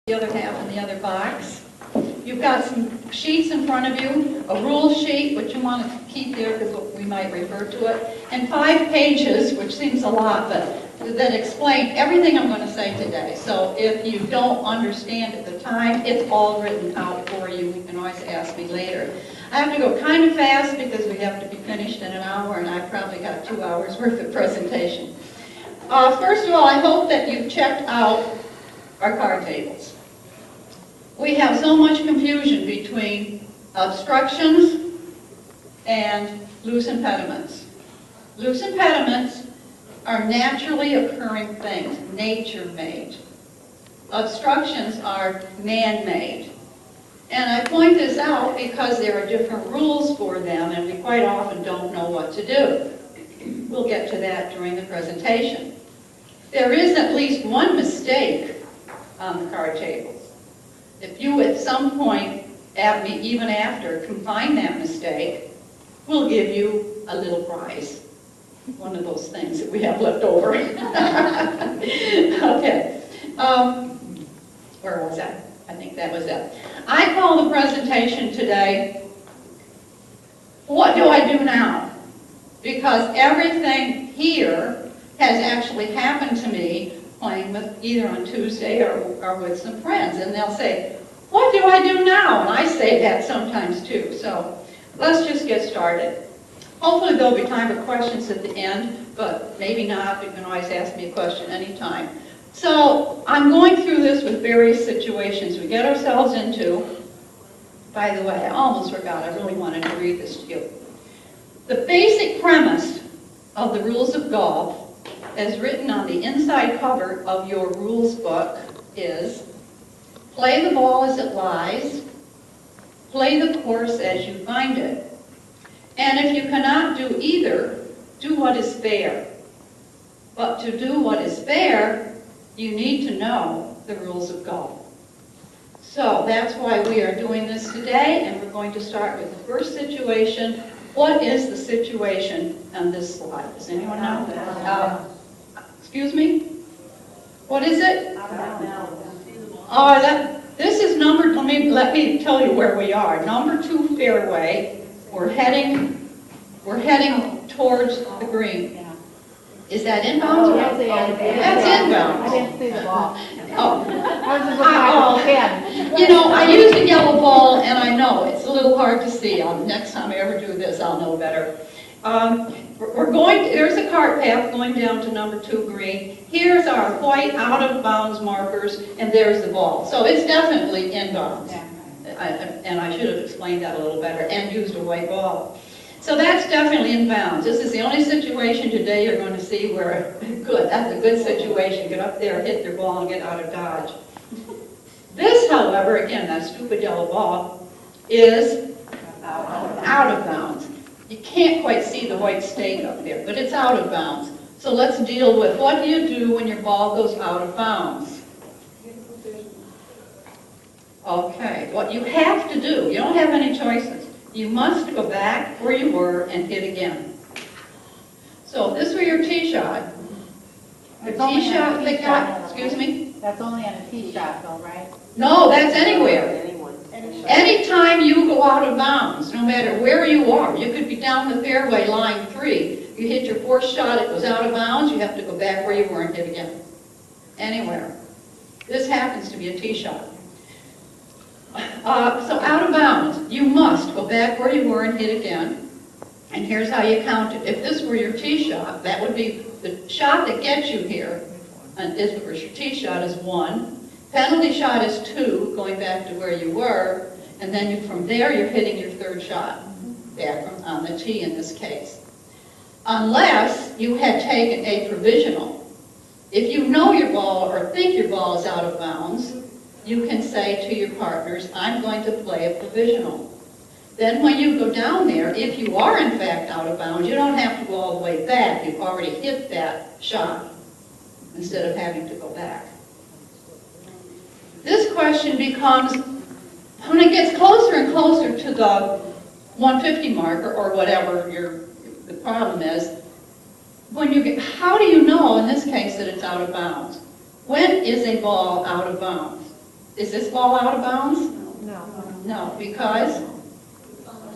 The other half in the other box. You've got some sheets in front of you, a rule sheet, which you want to keep there because we might refer to it, and 5 pages, which seems a lot, but that explain everything I'm going to say today. So if you don't understand at the time, it's all written out for you. You can always ask me later. I have to go kind of fast because we have to be finished in an hour, and I've probably got 2 hours worth of presentation. First of all, I hope that you've checked out our card tables. We have so much confusion between obstructions and loose impediments. Loose impediments are naturally occurring things, nature-made. Obstructions are man-made. And I point this out because there are different rules for them, and we quite often don't know what to do. We'll get to that during the presentation. There is at least one mistake on the card tables. If you at some point, even after, can find that mistake, we'll give you a little prize. One of those things that we have left over. Okay. Where was I? I think that was it. I call the presentation today, What Do I Do Now? Because everything here has actually happened to me playing with either on Tuesday or with some friends, and they'll say, what do I do now? And I say that sometimes too. So let's just get started. Hopefully there'll be time for questions at the end, but maybe not. You can always ask me a question anytime. So I'm going through this with various situations we get ourselves into. By the way, I almost forgot. I really wanted to read this to you. The basic premise of the rules of golf, as written on the inside cover of your rules book, is play the ball as it lies, play the course as you find it, and if you cannot do either, do what is fair. But to do what is fair, you need to know the rules of golf. So that's why we are doing this today, and we're going to start with the first situation. What is the situation on this slide? Does anyone know? Excuse me? What is it? This is numbered. Let me tell you where we are. Number 2 fairway. We're heading towards the green. Is that inbounds? That's inbounds. I didn't see the ball. You know, I used a yellow ball, and I know it's a little hard to see. Next time I ever do this, I'll know better. There's a cart path going down to number 2 green. Here's our white out of bounds markers, and there's the ball. So it's definitely inbounds. And I should have explained that a little better, and used a white ball. So that's definitely inbounds. This is the only situation today you're going to see where, good, that's a good situation. Get up there, hit your ball, and get out of dodge. This, however, again, that stupid yellow ball, is out of bounds. You can't quite see the white stake up there, but it's out of bounds. So let's deal with what do you do when your ball goes out of bounds? Okay, what you have to do, you don't have any choices. You must go back where you were and hit again. So if this were your tee shot, excuse me? That's only on a tee shot though, right? No, that's anywhere. Anytime you go out of bounds, no matter where you are, you could be down the fairway line 3, you hit your 4th shot, it goes out of bounds, you have to go back where you were and hit again. Anywhere. This happens to be a tee shot. So out of bounds, you must go back where you were and hit again. And here's how you count it. If this were your tee shot, that would be the shot that gets you here. And if it was your tee shot is 1. Penalty shot is 2, going back to where you were. And then from there, you're hitting your 3rd shot, back on the tee in this case. Unless you had taken a provisional. If you know your ball or think your ball is out of bounds, you can say to your partners, I'm going to play a provisional. Then when you go down there, if you are in fact out of bounds, you don't have to go all the way back. You've already hit that shot instead of having to go back. This question becomes, when it gets closer and closer to the 150 marker or whatever the problem is, how do you know in this case that it's out of bounds? When is a ball out of bounds? Is this ball out of bounds? No. No, because? It's on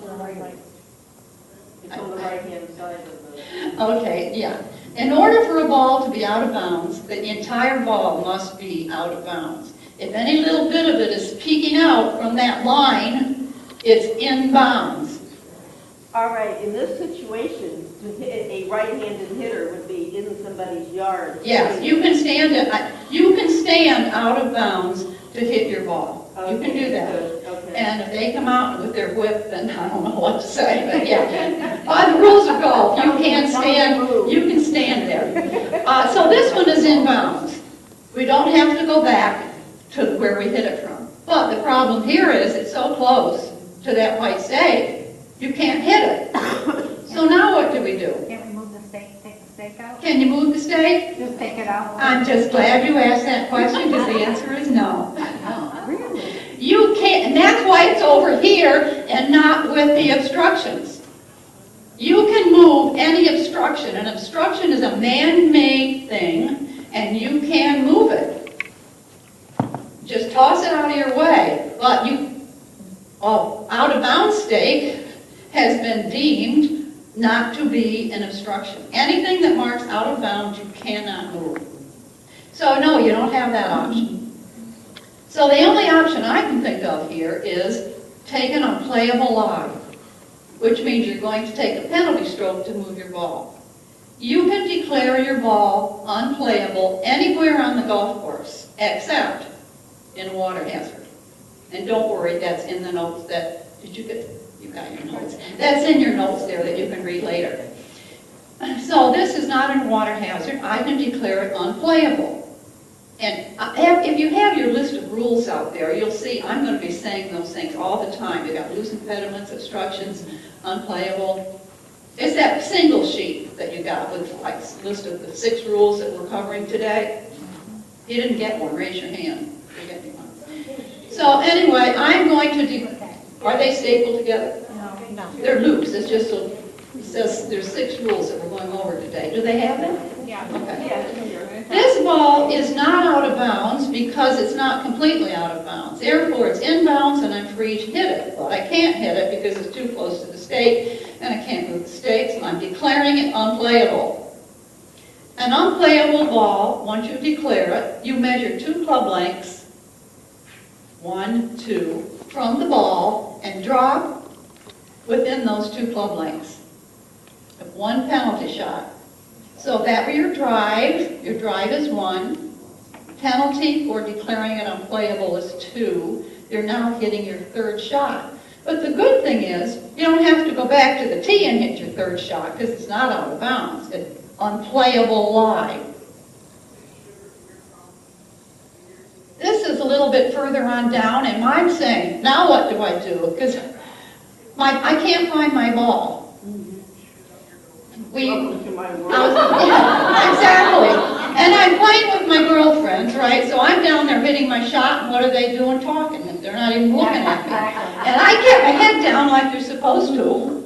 the right-hand side of the... Okay, yeah. In order for a ball to be out of bounds, the entire ball must be out of bounds. If any little bit of it is peeking out from that line, it's in bounds. All right, in this situation, to hit a right-handed hitter would be in somebody's yard. Yes, you can stand out of bounds to hit your ball. You can do that. Okay. And if they come out with their whip, then I don't know what to say, but yeah. By the rules of golf, you can stand there. So this one is in bounds. We don't have to go back to where we hit it from. But the problem here is it's so close to that white stake, you can't hit it. So now what do we do? Can't we move the stake, take the stake out? Can you move the stake? Just take it out? I'm just glad you asked that question because the answer is no. Oh, really? You can't, and that's why it's over here and not with the obstructions. You can move any obstruction. An obstruction is a man-made thing, and you can move it. Just toss it out of your way. But out-of-bounds stake has been deemed not to be an obstruction. Anything that marks out of bounds, you cannot move. So no, you don't have that option. So the only option I can think of here is take an unplayable lie, which means you're going to take a penalty stroke to move your ball. You can declare your ball unplayable anywhere on the golf course, except in a water hazard. And don't worry, that's in the notes that, did you get, you got your notes. That's in your notes there that you can read later. So this is not a water hazard. I can declare it unplayable. And if you have your list of rules out there, you'll see I'm going to be saying those things all the time. You've got loose impediments, obstructions, unplayable. It's that single sheet that you got with like a list of the 6 rules that we're covering today. You didn't get one, raise your hand. You get me one. So anyway, I'm going to, are they stapled together? No. They're loose. It's just it says there's 6 rules that we're going over today. Do they have them? Yeah. Okay. Yeah. This ball is not out of bounds because it's not completely out of bounds. Therefore, it's in bounds and I'm free to hit it. But I can't hit it because it's too close to the stake and I can't move the stakes, and I'm declaring it unplayable. An unplayable ball, once you declare it, you measure 2 club lengths, 1, 2, from the ball and drop within those 2 club lengths. 1 penalty shot. So that were your drive is 1. Penalty for declaring it unplayable is 2. You're now hitting your 3rd shot. But the good thing is, you don't have to go back to the tee and hit your 3rd shot because it's not out of bounds. It's unplayable lie. This is a little bit further on down, and I'm saying, now what do I do? Because I can't find my ball. Welcome to my world. Yeah, exactly. And I'm playing with my girlfriends, right? So I'm down there hitting my shot, and what are they doing? Talking. They're not even looking at me. And I kept my head down like they're supposed to.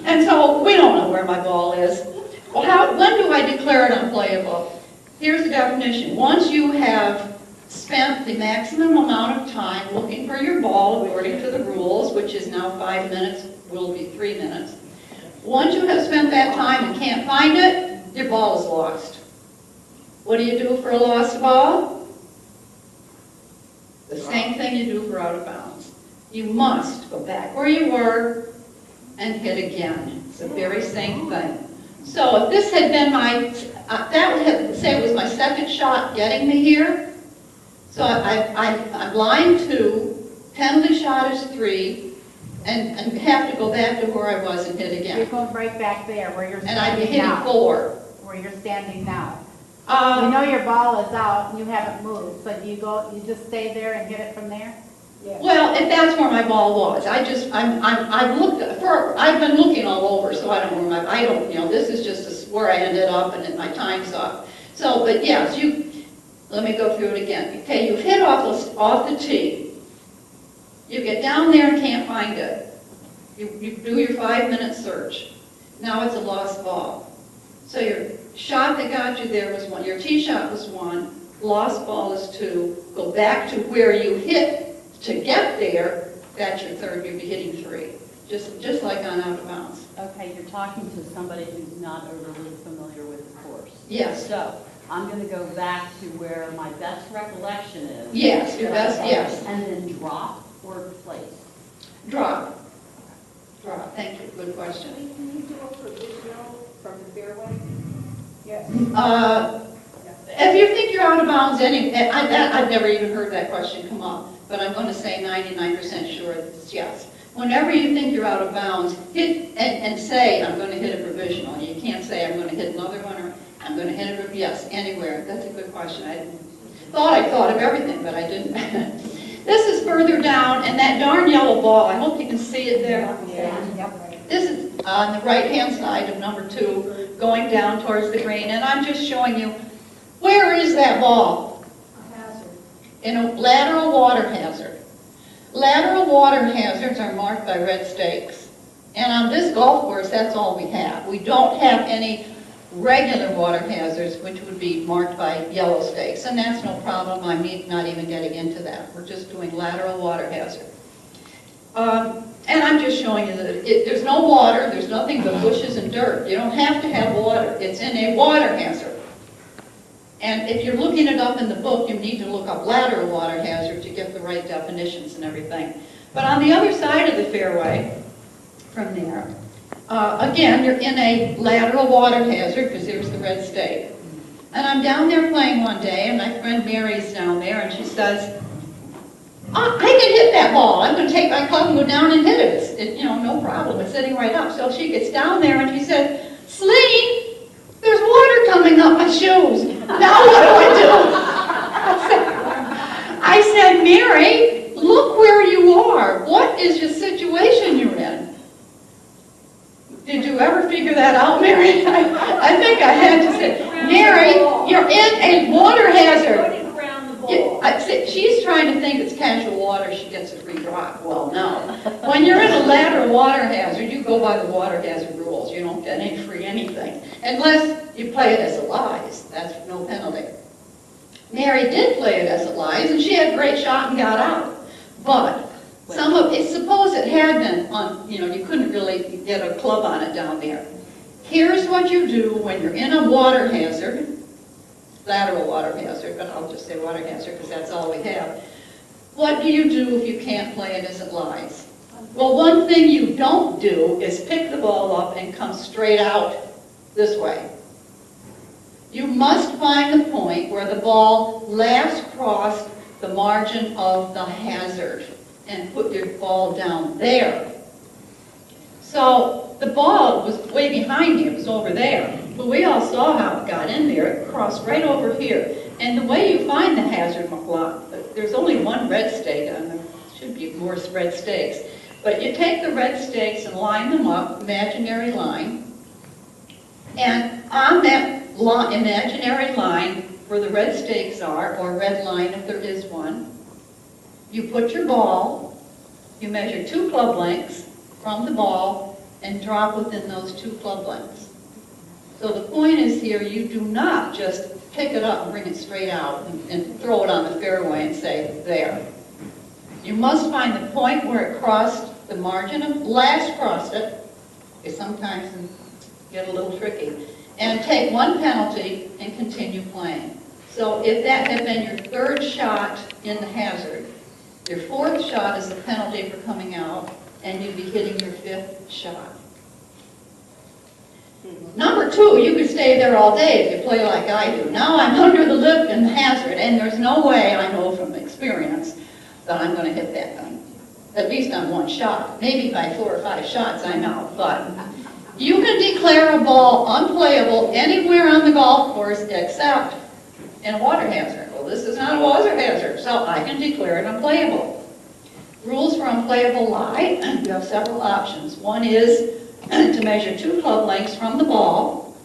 And so we don't know where my ball is. Well, when do I declare it unplayable? Here's the definition. Once you have spent the maximum amount of time looking for your ball according to the rules, which is now 5 minutes, will be 3 minutes. Once you have spent that time and can't find it, your ball is lost. What do you do for a lost ball? The same thing you do for out of bounds. You must go back where you were and hit again. It's the very same thing. So if this had been that would have, say it was my 2nd shot getting me here. So I'm line 2, penalty shot is 3, and have to go back to where I was and hit You're again. going right back there where you're And I'd be standing hitting now. 4. Where you're standing now. You know your ball is out and you haven't moved, so you just stay there and hit it from there? Well, if that's where my ball was, I've been looking all over, so I don't know where this is just where I ended up and my time's up. So, but yes, let me go through it again. Okay, you hit off the tee. You get down there and can't find it. You do your 5-minute search. Now it's a lost ball. So your shot that got you there was 1. Your tee shot was 1. Lost ball is 2. Go back to where you hit to get there, that's your third, you'd be hitting 3. Just like on out of bounds. Okay, you're talking to somebody who's not overly familiar with the course. Yes. So, I'm going to go back to where my best recollection is. Yes, your best, yes. And then drop or place. Drop. Drop, thank you, good question. Can you do a provisional from the fairway? Yes. If you think you're out of bounds, I've never even heard that question come up, but I'm going to say 99% sure it's yes. Whenever you think you're out of bounds, hit and say, I'm going to hit a provisional. You can't say, I'm going to hit another one, or I'm going to hit a, yes, anywhere. That's a good question. I thought of everything, but I didn't. This is further down, and that darn yellow ball, I hope you can see it there. This is on the right-hand side of number 2, going down towards the green, and I'm just showing you, where is that ball? In a lateral water hazard. Lateral water hazards are marked by red stakes. And on this golf course, that's all we have. We don't have any regular water hazards, which would be marked by yellow stakes. And that's no problem. I'm not even getting into that. We're just doing lateral water hazard. And I'm just showing you that there's no water. There's nothing but bushes and dirt. You don't have to have water. It's in a water hazard. And if you're looking it up in the book, you need to look up lateral water hazard to get the right definitions and everything. But on the other side of the fairway, from there, again, you're in a lateral water hazard because there's the red stake. And I'm down there playing one day, and my friend Mary's down there, and she says, I can hit that ball. I'm going to take my club and go down and hit it. No problem. It's sitting right up. So she gets down there, and she said, Slee, there's water coming up my shoes. Now what do I do? I said, Mary, look where you are. What is your situation you're in? Did you ever figure that out, Mary? I think I had to say, Mary, you're in a water hazard. She's trying to think it's casual water, she gets a free drop. Well, no. When you're in a lateral water hazard, you go by the water hazard rules. You don't get any free anything. Unless you play it as a lies. That's no penalty. Mary did play it as a lies, and she had a great shot and got out. But suppose it had been on, you couldn't really get a club on it down there. Here's what you do when you're in a water hazard, lateral water hazard, but I'll just say water hazard because that's all we have. What do you do if you can't play it as it lies? Well, one thing you don't do is pick the ball up and come straight out this way. You must find the point where the ball last crossed the margin of the hazard and put your ball down there. So the ball was way behind me, it was over there. But we all saw how it got in there. It crossed right over here. And the way you find the hazard block, there's only one red stake, and there should be more red stakes. But you take the red stakes and line them up, imaginary line, and on that imaginary line where the red stakes are, or red line if there is one, you put your ball, you measure 2 club lengths from the ball, and drop within those 2 club lengths. So the point is here, you do not just pick it up and bring it straight out and throw it on the fairway and say, there. You must find the point where it crossed the margin of, last crossed it, because sometimes it get a little tricky, and take 1 penalty and continue playing. So if that had been your 3rd shot in the hazard, your 4th shot is a penalty for coming out, and you'd be hitting your 5th shot. Number 2, you could stay there all day if you play like I do. Now I'm under the lip in the hazard, and there's no way, I know from experience, that I'm going to hit that thing. At least on 1 shot. Maybe by 4 or 5 shots I'm out, but you can declare a ball unplayable anywhere on the golf course except in a water hazard. Well, this is not a water hazard, so I can declare it unplayable. Rules for unplayable lie, you have several options. One is to measure 2 club lengths from the ball,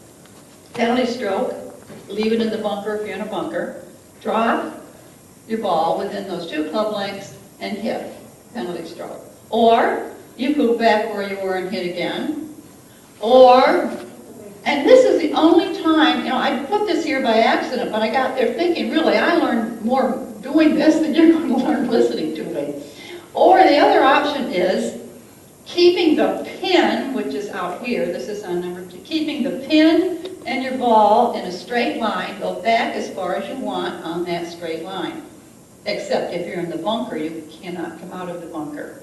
penalty stroke, leave it in the bunker if you're in a bunker, drop your ball within those 2 club lengths and hit, penalty stroke. Or you go back where you were and hit again, or And this is the only time, I put this here by accident, but I got there thinking, really, I learned more doing this than you're going to learn listening to me. Or the other option is keeping the pin, which is out here, this is on number 2, keeping the pin and your ball in a straight line, go back as far as you want on that straight line. Except if you're in the bunker, you cannot come out of the bunker.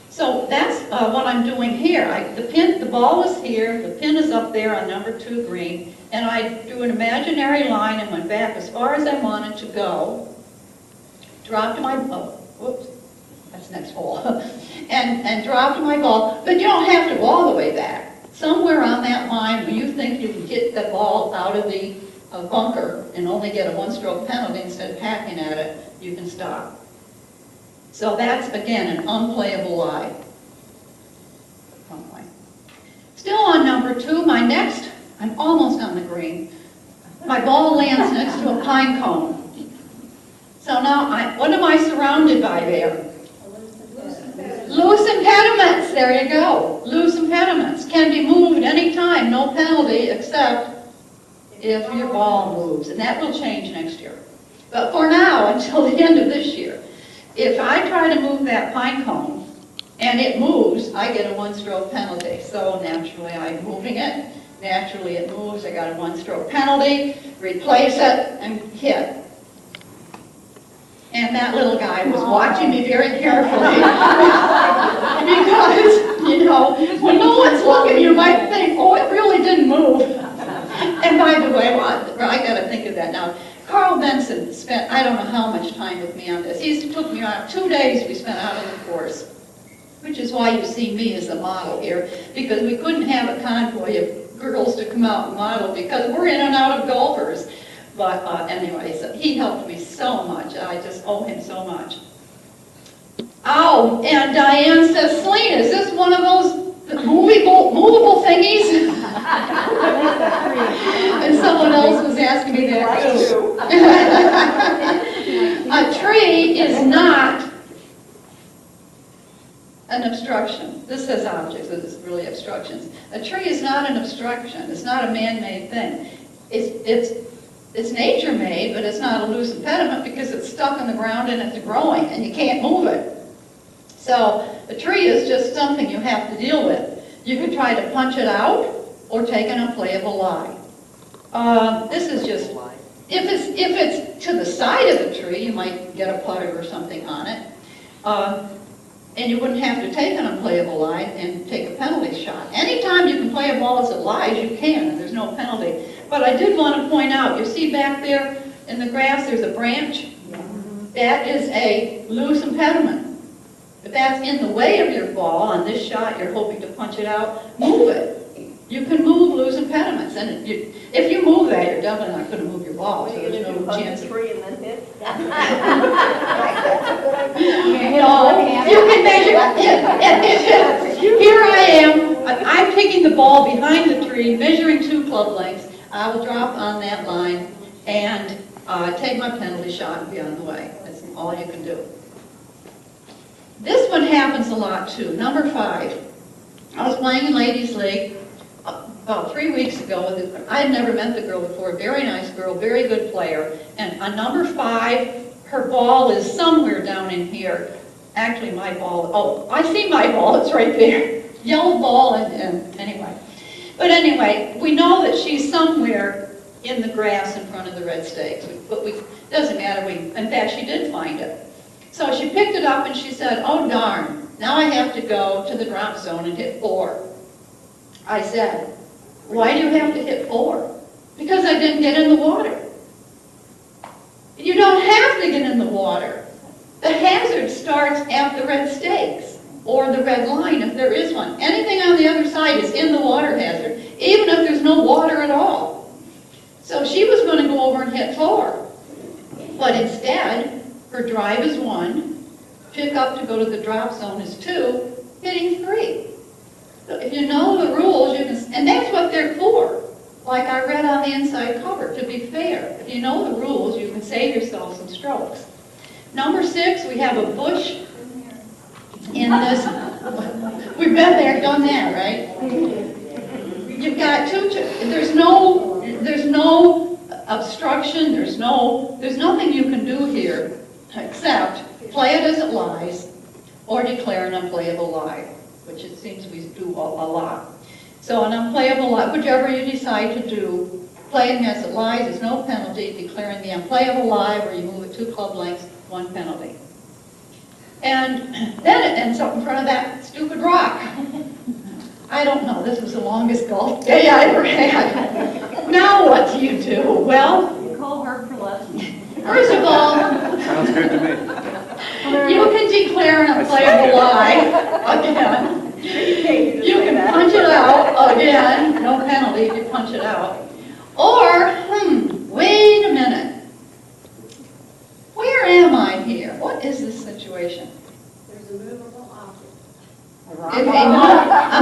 So that's what I'm doing here. The ball is here, the pin is up there on number 2 green, and I drew an imaginary line and went back as far as I wanted to go, dropped my, whoops, that's next hole, and dropped my ball, but you don't have to go all the way back. Somewhere on that line where you think you can get the ball out of the bunker and only get a 1-stroke penalty instead of hacking at it, you can stop. So that's, again, an unplayable lie. Still on number 2, my next, I'm almost on the green. My ball lands next to a pine cone. So now, what am I surrounded by there? Loose impediments, there you go. Loose impediments can be moved anytime, no penalty, except if your ball moves. And that will change next year. But for now, until the end of this year, if I try to move that pine cone and it moves, I get a 1-stroke penalty. So naturally I'm moving it. Naturally it moves, I got a 1-stroke penalty, replace it, and hit. And that little guy was watching me very carefully. Because, when no one's looking, you might think, oh, it really didn't move. And by the way, I got to think of that now. Carl Benson spent, I don't know how much time with me on this. He took me out, 2 days we spent out on the course, which is why you see me as a model here, because we couldn't have a convoy of girls to come out and model because we're in and out of golfers. But anyway, so he helped me so much. I just owe him so much. Oh, and Diane says, Selena, is this one of those movable thingies? And someone else was asking me that too. A tree is not an obstruction. This says objects, this is really obstructions. A tree is not an obstruction. It's not a man-made thing. It's nature-made, but it's not a loose impediment because it's stuck in the ground and it's growing and you can't move it. So a tree is just something you have to deal with. You can try to punch it out or take an unplayable lie. This is just, if it's to the side of the tree, you might get a putter or something on it. And you wouldn't have to take an unplayable lie and take a penalty shot. Anytime you can play a ball as it lies, you can. There's no penalty. But I did want to point out, you see back there in the grass, there's a branch. That is a loose impediment. If that's in the way of your ball on this shot, you're hoping to punch it out, move it. You can move loose impediments. And if you move that, you're definitely not going to move your ball. So there's no chance. Tree and then hit. You can measure. Here I am. I'm taking the ball behind the tree, measuring 2 club lengths. I will drop on that line and take my penalty shot and be on the way. That's all you can do. This one happens a lot too. Number 5. I was playing in Ladies League about 3 weeks ago. I had never met the girl before. Very nice girl, very good player. And on number 5, her ball is somewhere down in here. Actually, my ball, oh, I see my ball. It's right there. Yellow ball and anyway. But anyway, we know that she's somewhere in the grass in front of the red stakes. But doesn't matter. In fact, she did find it. So she picked it up and she said, oh darn, now I have to go to the drop zone and hit 4. I said, why do you have to hit 4? Because I didn't get in the water. You don't have to get in the water. The hazard starts at the red stakes or the red line if there is one. Anything on the other side is in the water hazard, even if there's no water at all. So she was going to go over and hit 4. But instead, her drive is 1, pick up to go to the drop zone is 2, hitting 3. So if you know the rules, you can, and that's what they're for. Like I read on the inside cover, to be fair. If you know the rules, you can save yourself some strokes. Number 6, we have a bush in this. We've been there, done that, right? you've got there's no obstruction, there's nothing you can do here except play it as it lies or declare an unplayable lie, which it seems we do a lot. So an unplayable lie, whichever you decide to do, playing as it lies is no penalty, declaring the unplayable lie where you move it 2 club lengths, 1 penalty. And then it ends up in front of that stupid rock. I don't know, this was the longest golf day I ever had. Now what do you do? Well, You call her for lessons. first of all, Sounds good to me. you can declare an unplayable lie again. You can punch it out again, no penalty if you punch it out. Or, wait a minute. Where am I here? What is this situation? There's a movable object. If a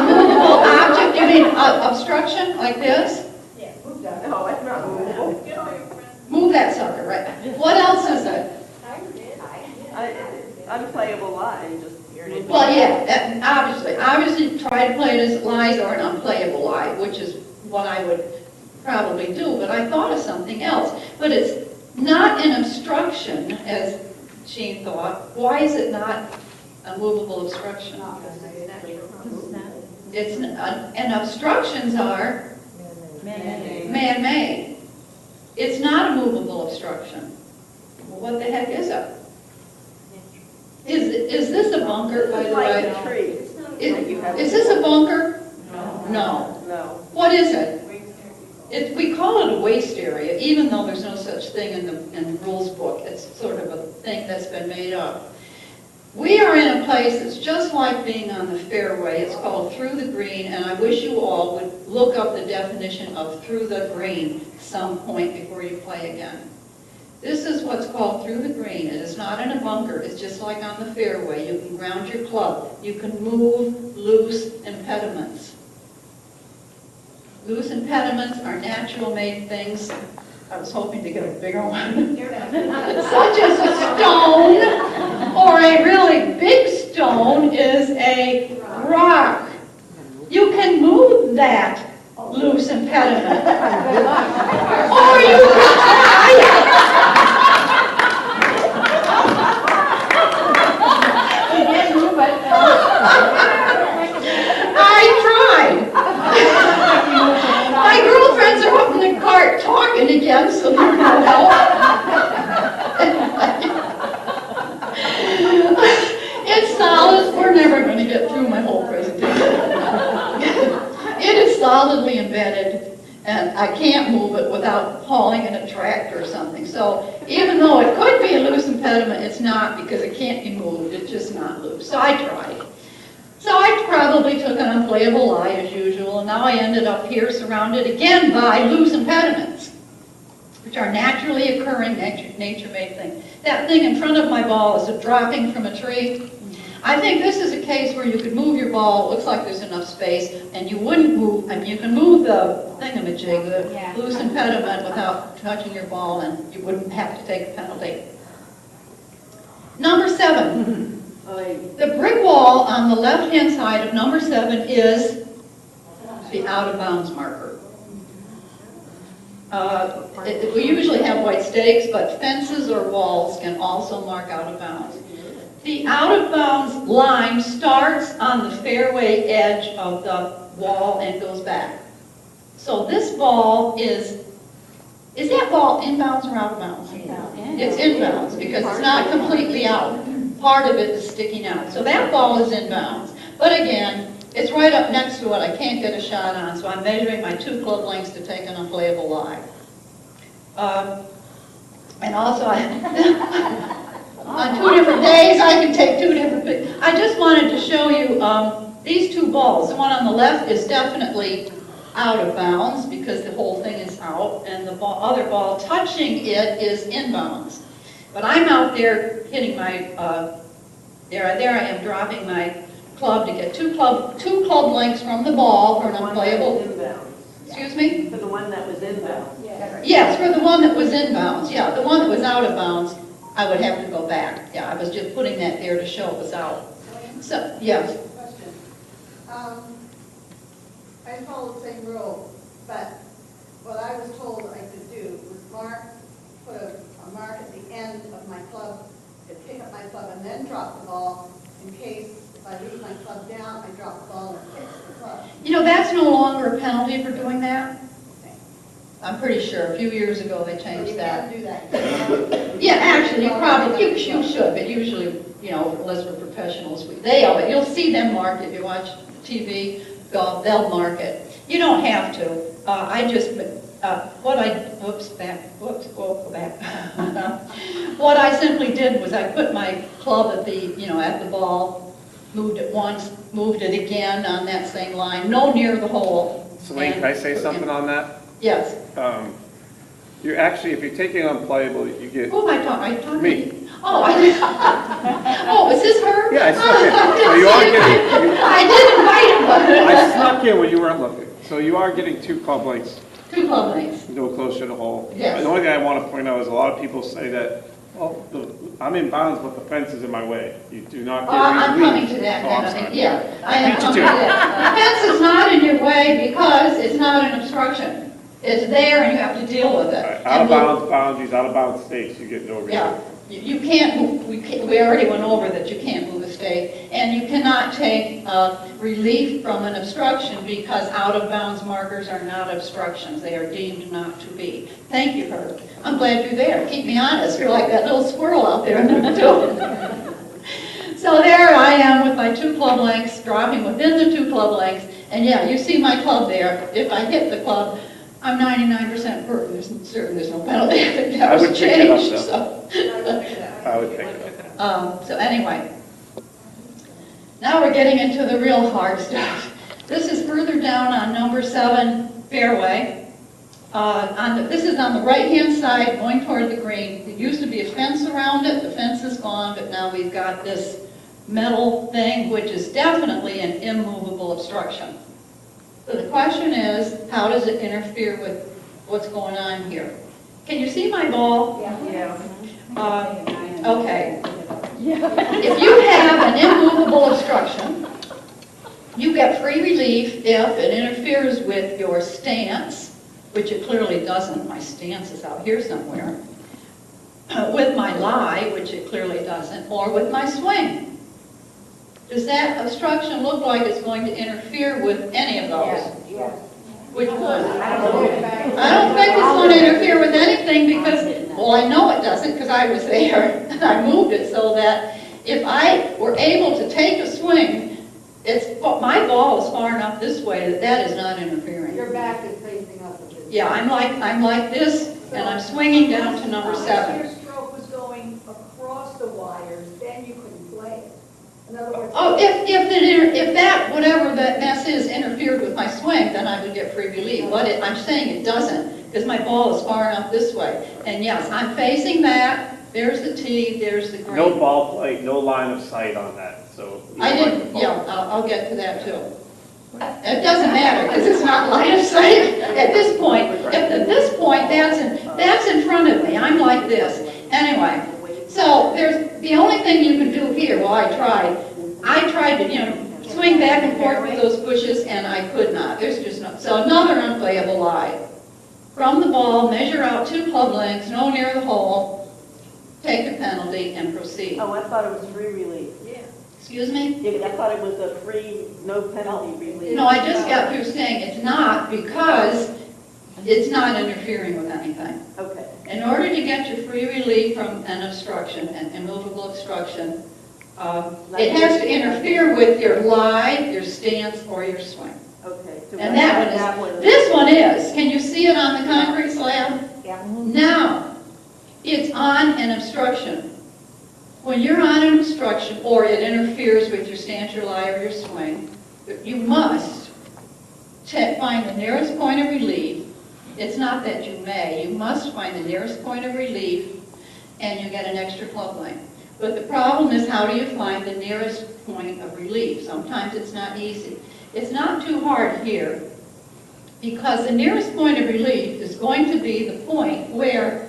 movable object, you mean obstruction like this? Yeah, move that. No, it's not movable. Get all your friends. Move that sucker, right? What else is it? Tiger did. Unplayable lie, just. Well, yeah, obviously try to play it as lies or an unplayable lie, which is what I would probably do, but I thought of something else. But it's not an obstruction, as Jean thought. Why is it not a movable obstruction? And obstructions are man-made. It's not a movable obstruction. Well, what the heck is it? Is this a bunker, by the Like way? a tree. Is this a bunker? No. No. What is it? We call it a waste area, even though there's no such thing in the rules book. It's sort of a thing that's been made up. We are in a place that's just like being on the fairway. It's called through the green, and I wish you all would look up the definition of through the green some point before you play again. This is what's called through the green. It is not in a bunker. It's just like on the fairway. You can ground your club. You can move loose impediments. Loose impediments are natural-made things. I was hoping to get a bigger one. Such as a stone, or a really big stone is a rock. You can move that loose impediment. Or you can try it. You didn't move it. I tried. My girlfriends are up in the cart talking again, so they're not It's solid. We're never going to get through my whole presentation. It is solidly embedded, and I can't move it without hauling in a tractor or something. So even though it could be a loose impediment, it's not, because it can't be moved. It's just not loose. So I tried. So I probably took an unplayable lie as usual, and now I ended up here surrounded again by loose impediments, which are naturally occurring, nature-made things. That thing in front of my ball is dropping from a tree. I think this is a case where you could move your ball, it looks like there's enough space, and you wouldn't move, I mean, you can move the thingamajig, the loose impediment, without touching your ball, and you wouldn't have to take a penalty. Number 7. The brick wall on the left-hand side of number 7 is the out-of-bounds marker. We usually have white stakes, but fences or walls can also mark out-of-bounds. The out-of-bounds line starts on the fairway edge of the wall and goes back. So this ball is that ball inbounds or out-of-bounds? It's inbounds because it's not completely out. Part of it is sticking out. So that ball is inbounds. But again, it's right up next to it. I can't get a shot on, so I'm measuring my 2 club lengths to take an unplayable lie. And also, on 2 different days, I can take 2 different pictures. I just wanted to show you these 2 balls. The one on the left is definitely out of bounds because the whole thing is out, and the other ball touching it is inbounds. But I'm out there hitting my, there I am dropping my club to get 2 club lengths from the ball for an unplayable. Excuse me? For the one that was inbound. Yes, for the one that was inbounds. Yeah, the one that was out of bounds, I would have to go back. Yeah, I was just putting that there to show it was out. So, yes. Question. I follow the same rule, but what I was told I could do was put a mark at the end of my club, and pick up my club and then drop the ball in case if I leave my club down, I drop the ball and hit the club. You know, that's no longer a penalty for doing that. I'm pretty sure, a few years ago they So changed you that. can do that. Yeah, actually, you should, but usually, you know, unless we're professionals, you'll see them mark it. If you watch TV, they'll mark it. You don't have to. Go back. What I simply did was I put my club at the ball, moved it once, moved it again on that same line, no near the hole. Celine, can I say something on that? Yes. You're actually, if you're taking unplayable, you get, Who am I talking? Are you talking? Me. to me? Oh, oh, is this her? yeah, I snuck in. So you are getting, I did invite him, I snuck in when you weren't looking. So you are getting 2 club lengths, but 2 club lengths. go closer to the hole. Yes. The only thing I want to point out is a lot of people say that, well, I'm in bounds, but the fence is in my way. You do not get I'm coming relief. to that Oh, kind I'm of thing, sorry. yeah. I am Beat you coming to to it. that. The fence is not in your way because it's not an obstruction. It's there and you have to deal with it. Out of bounds boundaries, out of bounds stakes, you get no relief. Yeah, you can't move, we already went over that you can't move a stake, and you cannot take relief from an obstruction because out-of-bounds markers are not obstructions. They are deemed not to be. Thank you, Herb. I'm glad you're there. Keep me honest. You're like that little squirrel out there in the middle. So there I am with my 2 club lengths, dropping within the 2 club lengths, and yeah, you see my club there. If I hit the club, I'm 99% certain there's no penalty. I think that I was would pick it up, changed, though. so. I would pick it up. So anyway, now we're getting into the real hard stuff. This is further down on number 7 fairway. This is on the right-hand side going toward the green. There used to be a fence around it. The fence is gone, but now we've got this metal thing, which is definitely an immovable obstruction. So the question is, how does it interfere with what's going on here? Can you see my ball? Yeah. Okay. If you have an immovable obstruction, you get free relief if it interferes with your stance, which it clearly doesn't. My stance is out here somewhere. With my lie, which it clearly doesn't, or with my swing. Does that obstruction look like it's going to interfere with any of those? Yes. Which one? I don't know. I don't think it's going to interfere with anything because, well, I know it doesn't because I was there and I moved it so that if I were able to take a swing, my ball is far enough this way that that is not interfering. Your back is facing up a bit. Yeah, I'm like this and I'm swinging down to number 7. If your stroke was going across the wires, then you couldn't play it. In other words. Oh, if that, whatever that mess is, interfered with my swing, then I would get free relief. But I'm saying it doesn't, because my ball is far enough this way. And yes, I'm facing that, there's the tee, there's the green. No ball play, no line of sight on that, so. I didn't, yeah, I'll get to that too. It doesn't matter, because it's not line of sight at this point. At this point, that's in front of me, I'm like this. Anyway, so the only thing you can do here, well, I tried to, swing back and forth with those bushes, and I could not. There's just no, so another unplayable lie. From the ball, measure out 2 club lengths, no near the hole, take a penalty, and proceed. Oh, I thought it was free relief. Excuse me? Yeah, I thought it was a free, no penalty relief. No, I just got through saying it's not because it's not interfering with anything. Okay. In order to get your free relief from an obstruction, an immovable obstruction, it has to interfere with your lie, your stance, or your swing. Okay. So And that one is, this one is. Can you see it on the concrete slab? Yeah. Now, it's on an obstruction. When you're on an obstruction, or it interferes with your stance, your lie, or your swing, you must find the nearest point of relief. It's not that you may, you must find the nearest point of relief, and you get an extra club length. But the problem is, how do you find the nearest point of relief? Sometimes it's not easy. It's not too hard here, because the nearest point of relief is going to be the point where,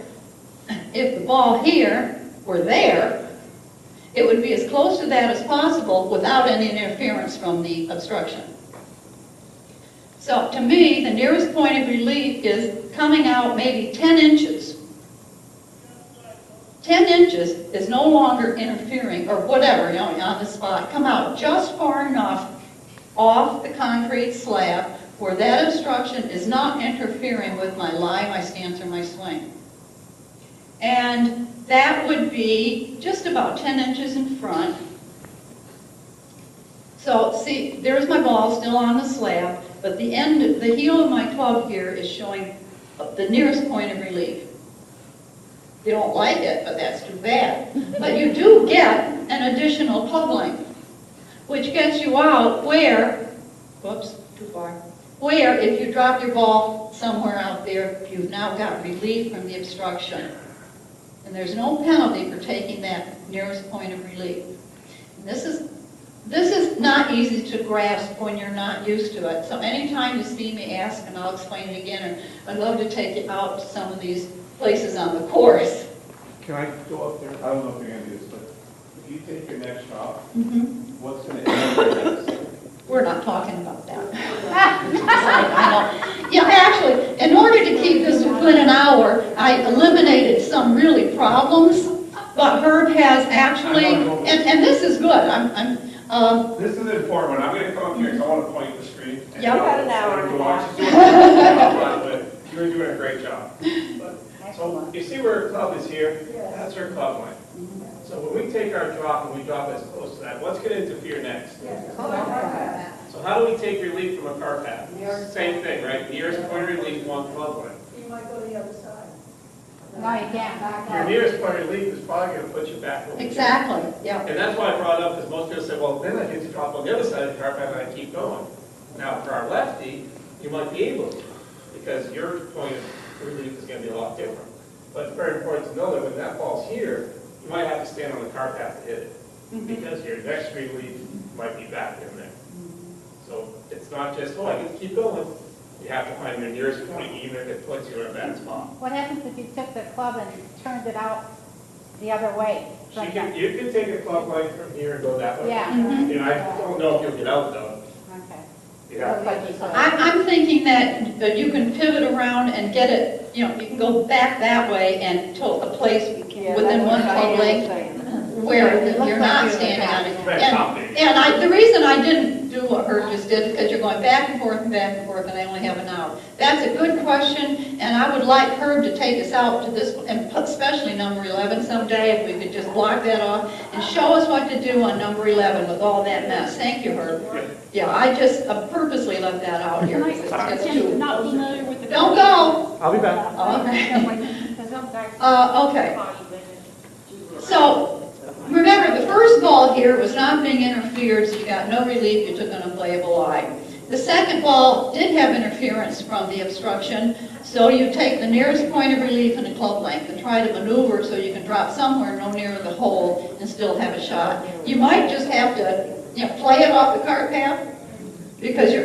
if the ball here were there, it would be as close to that as possible without any interference from the obstruction. So to me, the nearest point of relief is coming out maybe 10 inches. 10 inches is no longer interfering, or whatever, on the spot. Come out just far enough off the concrete slab where that obstruction is not interfering with my lie, my stance, or my swing. And that would be just about 10 inches in front. So see, there's my ball still on the slab, but the heel of my club here is showing the nearest point of relief. You don't like it, but that's too bad. But you do get an additional club length, which gets you out where, whoops, too far, where if you drop your ball somewhere out there, you've now got relief from the obstruction. And there's no penalty for taking that nearest point of relief. And this is not easy to grasp when you're not used to it. So anytime you see me ask, and I'll explain it again, or I'd love to take you out to some of these places on the course. Can I go up there? I don't know if you're gonna do this, but if you take your next shot, what's gonna end next? We're not talking about that. I know. Yeah, actually, in order to keep this within an hour, I eliminated some really problems, but Herb has actually, and this is good. This is an important one. I'm gonna come up here because I want to point the screen. Yeah. You got an hour and a half. You were doing a great job. So you see where her club is here? That's her club line. So when we take our drop and we drop as close to that, what's going to interfere next? So how do we take relief from a car path? Same thing, right? Nearest point of relief, one club line. You might go to the other side. No, you can't. Your nearest point of relief is probably going to put you back over here. Exactly, yeah. And that's why I brought it up, because most people say, well, then I get to drop on the other side of the car path and I keep going. Now, for our lefty, you might be able to, because your point of relief is going to be a lot different. But it's very important to know that when that ball's here, you might have to stand on the car path to hit it, because your next relief might be back in there. So it's not just, oh, I get to keep going. You have to find your nearest point, even if it puts you in a bad spot. What happens if you took the club and turned it out the other way? So you can take a club line from here and go that way. Yeah. And I don't know if you'll get out though. Okay. You have to. I'm thinking that you can pivot around and get it, you can go back that way and to a place within one club length where It looks you're like not you're standing on it. That's not big. And the reason I didn't do what Herb just did, because you're going back and forth and back and forth, and I only have an hour. That's a good question, and I would like Herb to take us out to this, and especially number 11 someday, if we could just block that off, and show us what to do on number 11 with all that mess. Thank you, Herb. Yeah, I just purposely left that out here. Can I because it's pretend too- not familiar with the. Don't go. I'll be back. Okay. So, remember, the first ball here was not being interfered, so you got no relief, you took an unplayable eye. The second ball did have interference from the obstruction, so you take the nearest point of relief in a club length and try to maneuver so you can drop somewhere no nearer the hole and still have a shot. You might just have to, play it off the cart path, because you're,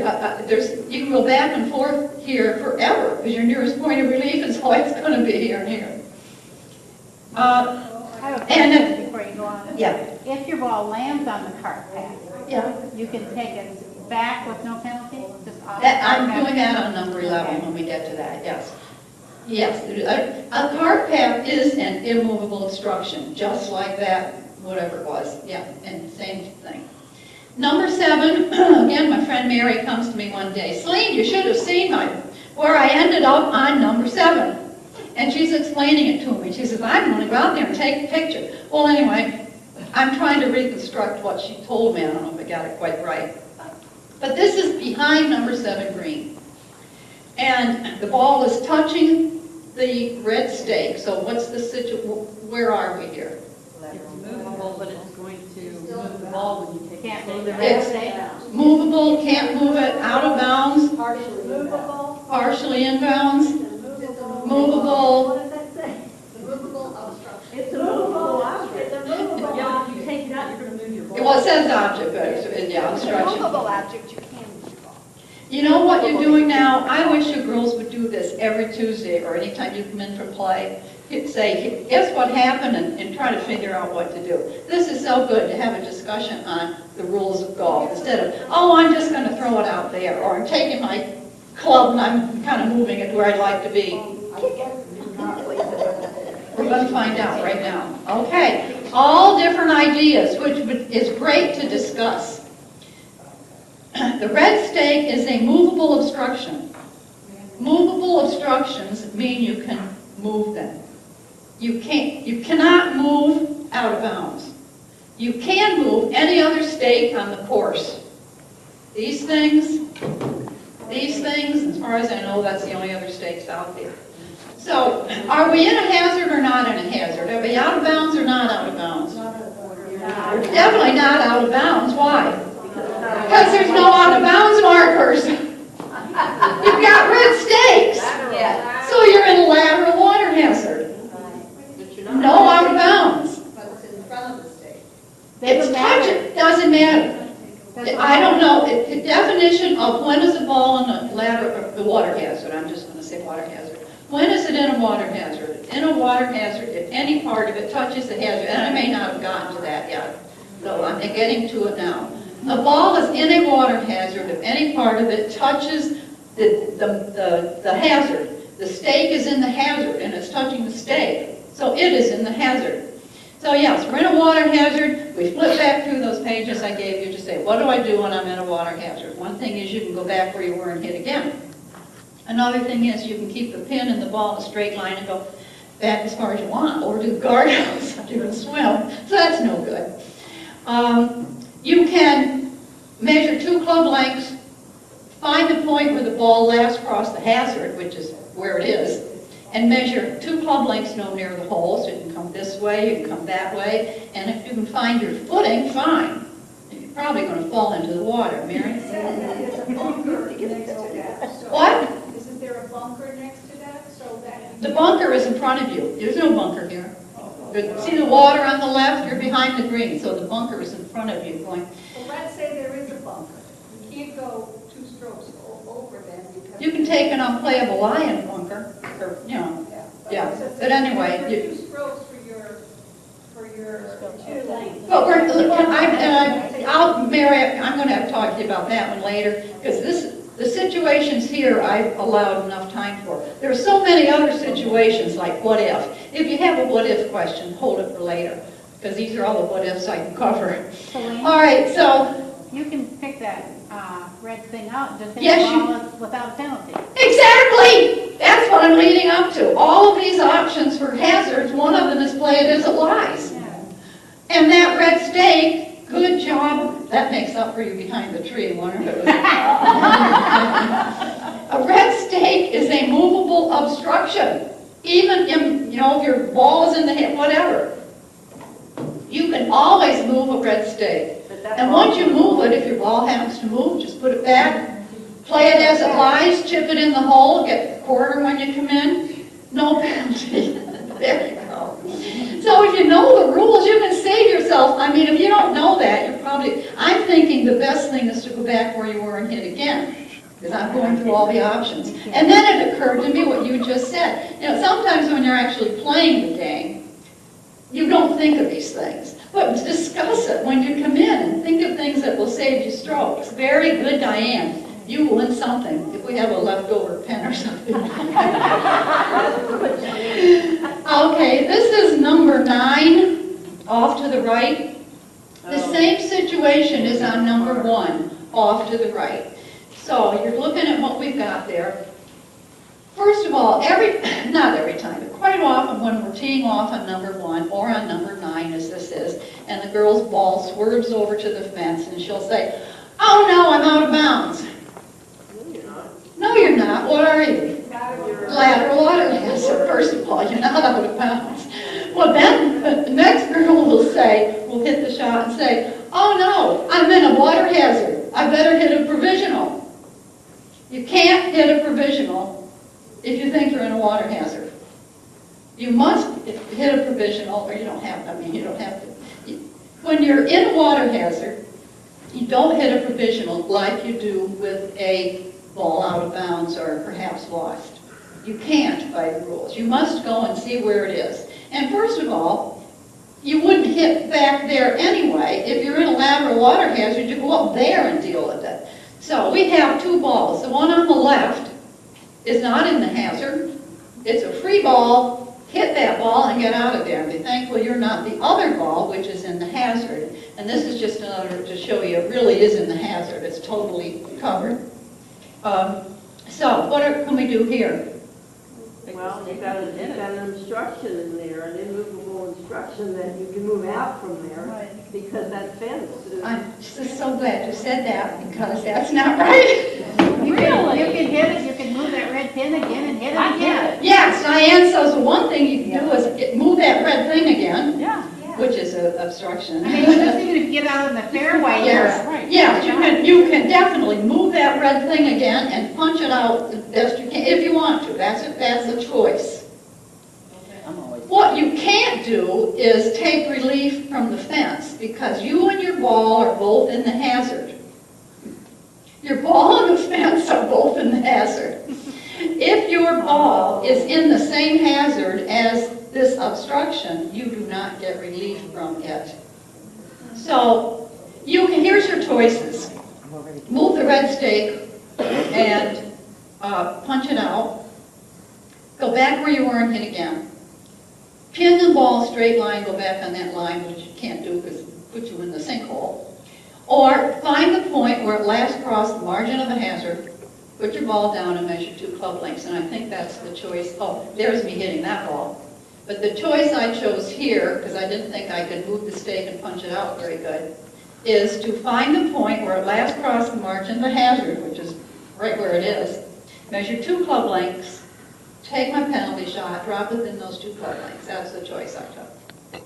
you can go back and forth here forever, because your nearest point of relief is always going to be here and here. I have a And question before you go on. Yeah. If your ball lands on the cart path, Yeah. you can take it back with no penalty? Just off the That, cart I'm path? doing that on number 11 when we get to that, yes. Yes, a cart path is an immovable obstruction, just like that, whatever it was, yeah, and same thing. Number 7, again, my friend Mary comes to me one day, Celine, you should have seen where I ended up on number 7. And she's explaining it to me. She says, I'm going to go out there and take a picture. Well, anyway, I'm trying to reconstruct what she told me. I don't know if I got it quite right. But this is behind number 7 green. And the ball is touching the red stake. So what's the situation? Where are we here? It's movable, but it's going to move the ball when you take Can't it. move the red It's stake? movable, can't move it, out of bounds, Partially movable. partially in bounds, movable. What does that say? Movable obstruction. It's a movable object. It's a movable Yeah, object. if you take it out, you're going to move your ball. Well, it says object, but it's, yeah, It's a obstruction. movable object, you can move your ball. You know what you're doing now? I wish you girls would do this every Tuesday or anytime you come in for play. You'd say, guess what happened, and try to figure out what to do. This is so good to have a discussion on the rules of golf instead of, oh, I'm just going to throw it out there, or I'm taking my club, and I'm kind of moving it where I'd like to be. We're going to find out right now. Okay, all different ideas, which is great to discuss. The red stake is a movable obstruction. Movable obstructions mean you can move them. You cannot move out of bounds. You can move any other stake on the course. These things, as far as I know, that's the only other stakes out there. So, are we in a hazard or not in a hazard? Are we out of bounds or not out of bounds? We're definitely not out of bounds. Why? Because there's no out of bounds markers. You've got red stakes. So you're in a lateral water hazard. No out of bounds. But it's in front of the stake. It's touching, doesn't matter. I don't know, the definition of when is a ball in the water hazard, I'm just going to say water hazard. When is it in a water hazard? In a water hazard, if any part of it touches the hazard, and I may not have gotten to that yet, so I'm getting to it now. A ball is in a water hazard if any part of it touches the hazard. The stake is in the hazard and it's touching the stake, so it is in the hazard. So yes, we're in a water hazard. We flip back through those pages I gave you to say, what do I do when I'm in a water hazard? One thing is you can go back where you were and hit again. Another thing is you can keep the pin and the ball in a straight line and go back as far as you want, or do guardrails if you're going to swim. So that's no good. You can measure 2 club lengths, find the point where the ball last crossed the hazard, which is where it is, and measure 2 club lengths no near the hole, so you can come this way, you can come that way, and if you can find your footing, fine. You're probably going to fall into the water, Mary. What? Isn't there a bunker next to that, so that? The bunker is in front of you. There's no bunker here. See the water on the left? You're behind the green, so the bunker is in front of you going. Well, let's say there is a bunker. You can't go 2 strokes over them because. You can take an unplayable lion bunker, or, you know. Yeah, but anyway, There are 2 strokes for your 2 lanes. But Mary, I'm going to have to talk to you about that one later, because the situations here I've allowed enough time for. There are so many other situations, like what if. If you have a what if question, hold it for later, because these are all the what ifs I can cover. Celine, All right, so, you can pick that red thing out and just hit Yes, the ball without penalty. exactly! That's what I'm leading up to. All of these options for hazards, one of them is play it as it lies. And that red stake, good job. That makes up for you behind the tree. Wonder if it was a red stake is a movable obstruction. Even if your ball is in the hit, whatever. You can always move a red stake. And once you move it, if your ball happens to move, just put it back. Play it as it lies, chip it in the hole, get a quarter when you come in. No penalty. There you go. So if you know the rules, you can save yourself. I mean, if you don't know that, you're probably, I'm thinking the best thing is to go back where you were and hit again, because I'm going through all the options. And then it occurred to me what you just said. You know, sometimes when you're actually playing the game, you don't think of these things. But discuss it when you come in and think of things that will save you strokes. Very good, Diane. You win something if we have a leftover pen or something. Okay, this is number 9, off to the right. The same situation is on number 1, off to the right. So you're looking at what we've got there. First of all, not every time, but quite often when we're teeing off on number 1 or on number 9, as this is, and the girl's ball swerves over to the fence and she'll say, "Oh no, I'm out of bounds." No, you're not. What are you? Lateral water hazard. First of all, you're not out of bounds. Well, then the next girl will hit the shot and say, "Oh no, I'm in a water hazard. I better hit a provisional." You can't hit a provisional if you think you're in a water hazard. You must hit a provisional, or you don't have to. When you're in a water hazard, you don't hit a provisional like you do with a ball out of bounds or perhaps lost. You can't by the rules. You must go and see where it is. And first of all, you wouldn't hit back there anyway. If you're in a lateral water hazard, you go up there and deal with it. So we have two balls. The one on the left is not in the hazard. It's a free ball. Hit that ball and get out of there. Be thankful you're not the other ball, which is in the hazard. And this is just another to show you it really is in the hazard. It's totally covered. So what can we do here? Well, you've got an obstruction in there, an immovable obstruction that you can move out from there because that fence is. I'm just so glad you said that because that's not right. You can hit it, you can move that red pin again and hit it again. Yes, Diane says the one thing you can do is move that red thing again, Yeah. which is an obstruction. I mean, just even if you get out in the fairway, Yes, right. yes, you can definitely move that red thing again and punch it out the best you can, if you want to. That's a choice. What you can't do is take relief from the fence because you and your ball are both in the hazard. Your ball and the fence are both in the hazard. If your ball is in the same hazard as this obstruction, you do not get relief from it. So here's your choices. Move the red stake and punch it out. Go back where you were and hit again. Pin the ball straight line, go back on that line, which you can't do because it puts you in the sinkhole. Or find the point where it last crossed the margin of the hazard, put your ball down and measure 2 club lengths. And I think that's the choice. Oh, there's me hitting that ball. But the choice I chose here, because I didn't think I could move the stake and punch it out very good, is to find the point where it last crossed the margin of the hazard, which is right where it is, measure 2 club lengths, take my penalty shot, drop it in those 2 club lengths. That's the choice I took.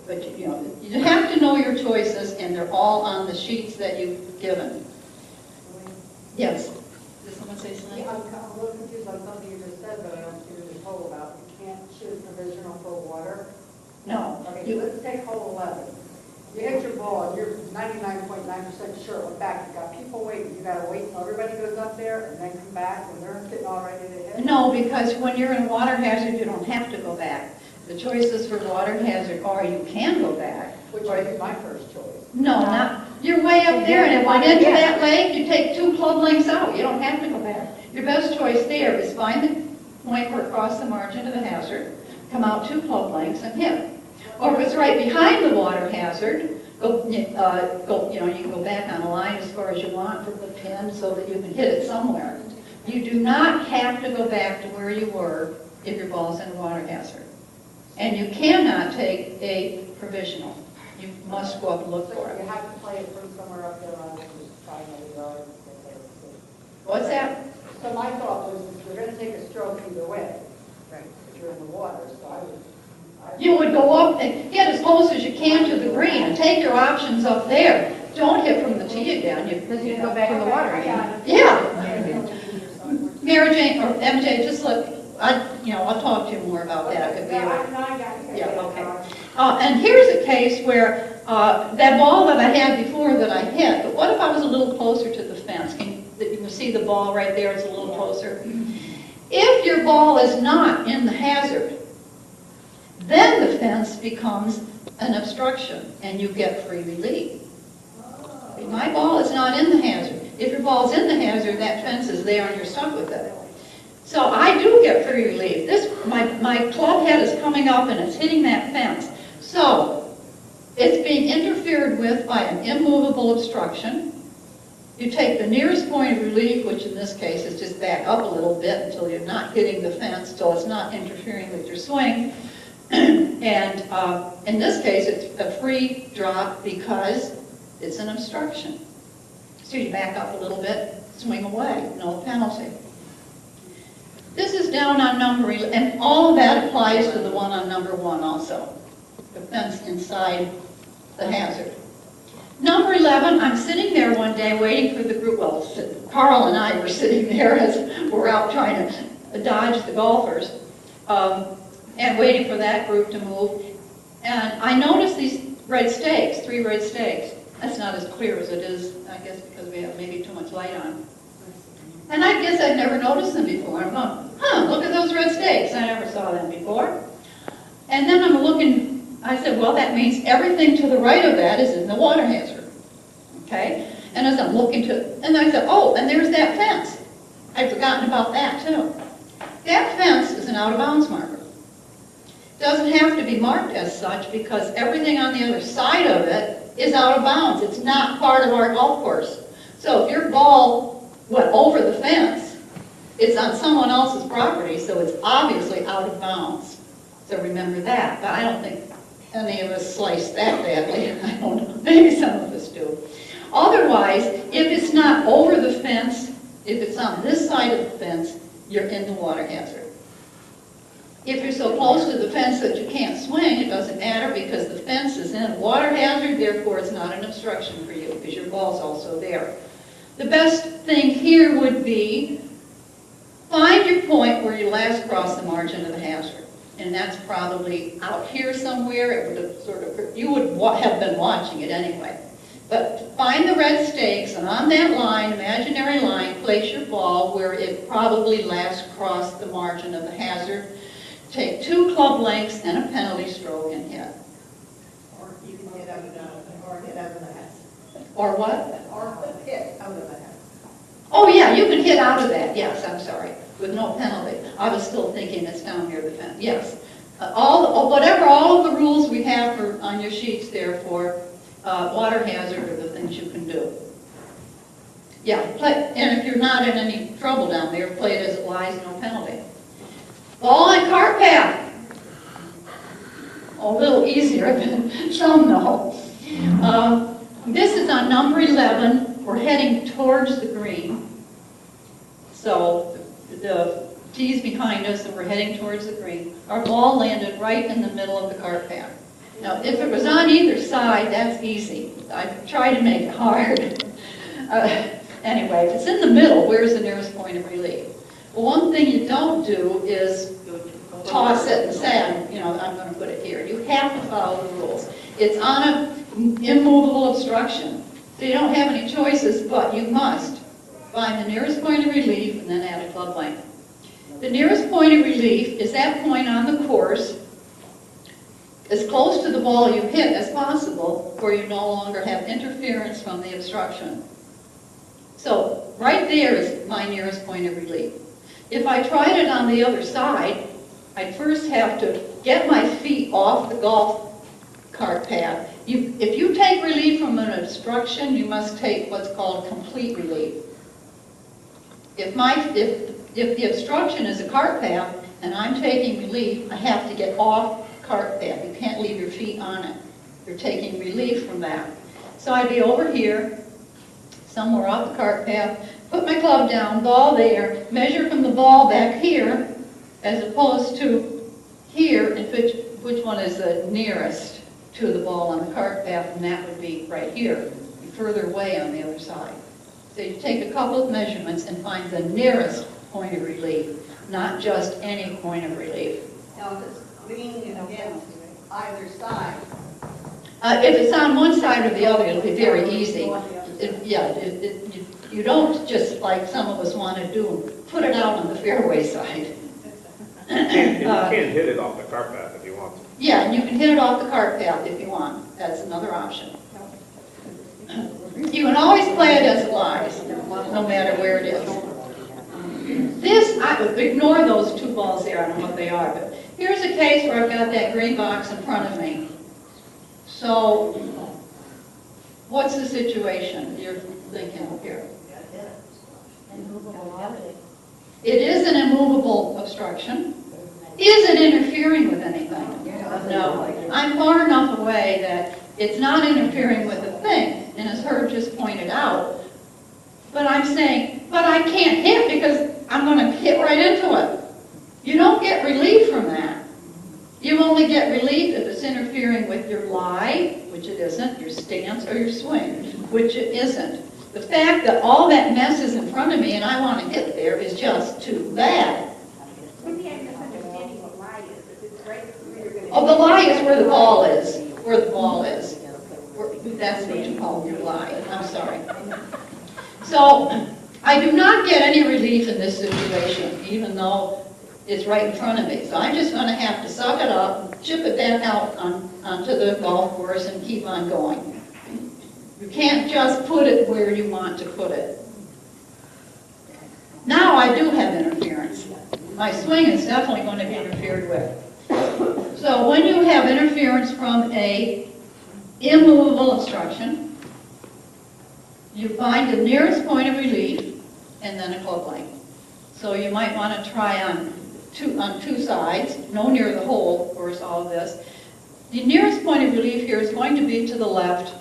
But you have to know your choices, and they're all on the sheets that you've given. Yes? Did someone say something? Yeah, I'm a little confused on something you just said, but I don't see what you're told about. You can't shoot provisional for water. No. Okay, let's take hole 11. You hit your ball, and you're 99.9% sure it went back. You got people waiting. You gotta wait until everybody goes up there and then come back when they're sitting all ready to hit. No, because when you're in a water hazard, you don't have to go back. The choices for water hazard are you can go back. Which would be my first choice. No, not, you're way up there, and if I went into that lake, you take 2 club lengths out. You don't have to go back. Your best choice there is find the point where it crossed the margin of the hazard, come out 2 club lengths and hit. Or if it's right behind the water hazard, you can go back on a line as far as you want from the pin so that you can hit it somewhere. You do not have to go back to where you were if your ball's in a water hazard. And you cannot take a provisional. You must go up and look for So it. you have to play it from somewhere up there on just trying to yard. What's that? So my thought was, if you're gonna take a stroke either way, if you're in the water, so I would. You would go up and get as close as you can to the green and take your options up there. Don't hit from the tee again. Because you can go back in the water again. Yeah. Mary Jane, or MJ, just look, I'll talk to you more about that. It could be a- Yeah, okay. And here's a case where that ball that I had before that I hit, but what if I was a little closer to the fence? You can see the ball right there, it's a little closer. If your ball is not in the hazard, then the fence becomes an obstruction and you get free relief. My ball is not in the hazard. If your ball's in the hazard, that fence is there and you're stuck with it. So I do get free relief. My club head is coming up and it's hitting that fence. So it's being interfered with by an immovable obstruction. You take the nearest point of relief, which in this case is just back up a little bit until you're not hitting the fence, so it's not interfering with your swing. And in this case, it's a free drop because it's an obstruction. So you back up a little bit, swing away, no penalty. This is down on number 11, and all of that applies to the one on number 1 also, the fence inside the hazard. Number 11, I'm sitting there one day waiting for the group, well, Carl and I were sitting there as we're out trying to dodge the golfers, and waiting for that group to move. And I noticed these red stakes, 3 red stakes. That's not as clear as it is, I guess, because we have maybe too much light on. And I guess I'd never noticed them before. I'm going, look at those red stakes. I never saw them before. And then I'm looking, I said, well, that means everything to the right of that is in the water hazard. Okay? And as I'm looking to, and I said, oh, and there's that fence. I'd forgotten about that too. That fence is an out-of-bounds marker. Doesn't have to be marked as such because everything on the other side of it is out of bounds. It's not part of our golf course. So if your ball went over the fence, it's on someone else's property, so it's obviously out of bounds. So remember that, but I don't think any of us slice that badly. I don't know, maybe some of us do. Otherwise, if it's not over the fence, if it's on this side of the fence, you're in the water hazard. If you're so close to the fence that you can't swing, it doesn't matter because the fence is in a water hazard, therefore it's not an obstruction for you because your ball's also there. The best thing here would be find your point where you last cross the margin of the hazard. And that's probably out here somewhere. It would have sort of, you would have been watching it anyway. But find the red stakes, and on that line, imaginary line, place your ball where it probably last crossed the margin of the hazard. Take 2 club lengths and a penalty stroke and hit. Or you can hit out of the, or hit out of the house. Or what? Or hit out of the house. Oh, yeah, you can hit out of that, yes, I'm sorry, with no penalty. I was still thinking it's down near the fence, yes. Whatever all of the rules we have for, on your sheets there for water hazard are the things you can do. Yeah, play, and if you're not in any trouble down there, play it as it lies, no penalty. Ball on cart path. A little easier than some know. This is on number 11. We're heading towards the green. So the tee's behind us and we're heading towards the green. Our ball landed right in the middle of the cart path. Now, if it was on either side, that's easy. I tried to make it hard. Anyway, if it's in the middle, where's the nearest point of relief? Well, one thing you don't do is toss it and say, you know, I'm going to put it here. You have to follow the rules. It's on an immovable obstruction. So you don't have any choices, but you must find the nearest point of relief and then add a club length. The nearest point of relief is that point on the course as close to the ball you hit as possible where you no longer have interference from the obstruction. So right there is my nearest point of relief. If I tried it on the other side, I'd first have to get my feet off the golf cart path. If you take relief from an obstruction, you must take what's called complete relief. If the obstruction is a cart path and I'm taking relief, I have to get off cart path. You can't leave your feet on it. You're taking relief from that. So I'd be over here, somewhere off the cart path, put my club down, ball there, measure from the ball back here, as opposed to here, and which one is the nearest to the ball on the cart path, and that would be right here, further away on the other side. So you take a couple of measurements and find the nearest point of relief, not just any point of relief. Now, if it's leaning against either side. If it's on one side or the other, it'll be very easy. You don't just, like some of us want to do, put it out on the fairway side. You can hit it off the cart path if you want to. Yeah, and you can hit it off the cart path if you want. That's another option. You can always play it as it lies, no matter where it is. This, I would ignore those 2 balls there, I don't know what they are, but here's a case where I've got that green box in front of me. So, what's the situation you're thinking here? It is an immovable obstruction. Is it interfering with anything? No. I'm far enough away that it's not interfering with a thing, and as Herb just pointed out, but I'm saying, but I can't hit because I'm going to hit right into it. You don't get relief from that. You only get relief if it's interfering with your lie, which it isn't, your stance, or your swing, which it isn't. The fact that all that mess is in front of me and I want to hit there is just too bad. Maybe I'm misunderstanding what lie is. If it's right where you're going to... Oh, the lie is where the ball is. Where the ball is. That's what you call your lie. I'm sorry. So, I do not get any relief in this situation, even though it's right in front of me. So I'm just going to have to suck it up, chip it back out onto the golf course and keep on going. You can't just put it where you want to put it. Now I do have interference. My swing is definitely going to be interfered with. So when you have interference from a immovable obstruction, you find the nearest point of relief and then a club length. So you might want to try on two sides, no near the hole, of course, all of this. The nearest point of relief here is going to be to the left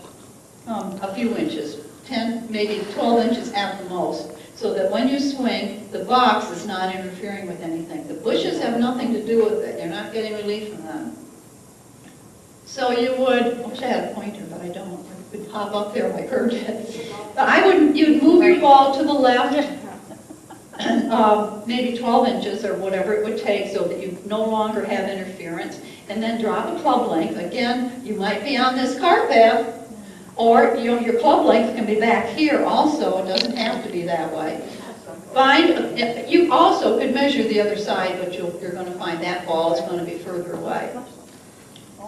a few inches, 10, maybe 12 inches at the most, so that when you swing, the box is not interfering with anything. The bushes have nothing to do with it. You're not getting relief from them. So you would, I wish I had a pointer, but I don't. I could hop up there like Herb did. But you'd move your ball to the left, maybe 12 inches or whatever it would take so that you no longer have interference, and then drop a club length. Again, you might be on this cart path, or your club length can be back here also. It doesn't have to be that way. You also could measure the other side, but you're going to find that ball is going to be further away.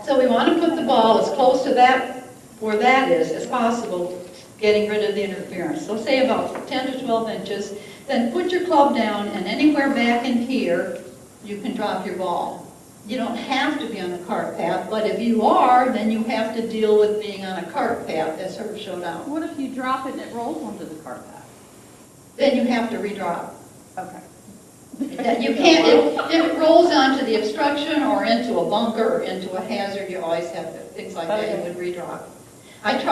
So we want to put the ball as close to that, where that is, as possible, getting rid of the interference. So say about 10 to 12 inches, then put your club down, and anywhere back in here, you can drop your ball. You don't have to be on the cart path, but if you are, then you have to deal with being on a cart path, as Herb showed out. What if you drop it and it rolls onto the cart path? Then you have to redrop. Okay. You can't, if it rolls onto the obstruction or into a bunker or into a hazard, you always have to, things like that, you would redrop. I'm